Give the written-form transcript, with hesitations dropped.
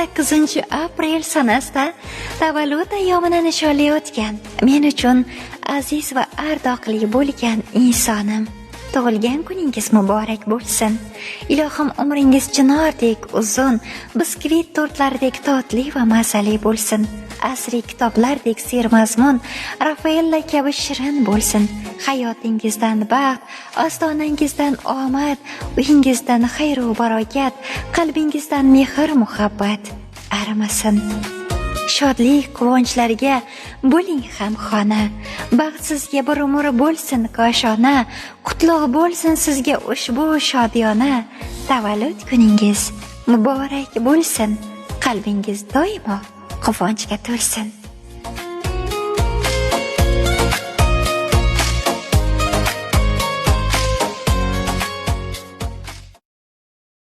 8-aprel sanasida tavallud ayyomini nishonlayotgan men uchun aziz va ardoqli bo'lgan insonim, tug'ilgan kuningiz muborak bo'lsin. Ilohim umringiz chinordek uzun, biskvit tortlaridek totli va mazali bo'lsin. Asriy kitoblardek sermazmun, Rafaella kabi shirin bo'lsin. Hayotingizdan baxt, ostonangizdan omad, uyingizdan xayr va barokat, qalbingizdan mehr muhabbat arimasin. Shodlik, quvonchlarga bo'ling hamxona. Baxtsizga bir umr bo'lsin koshona. Qutlug' bo'lsin sizga ushbu shodiyona. Tavallud kuningiz muborak bo'lsin. Qalbingiz doimo quvonchga to'lsin.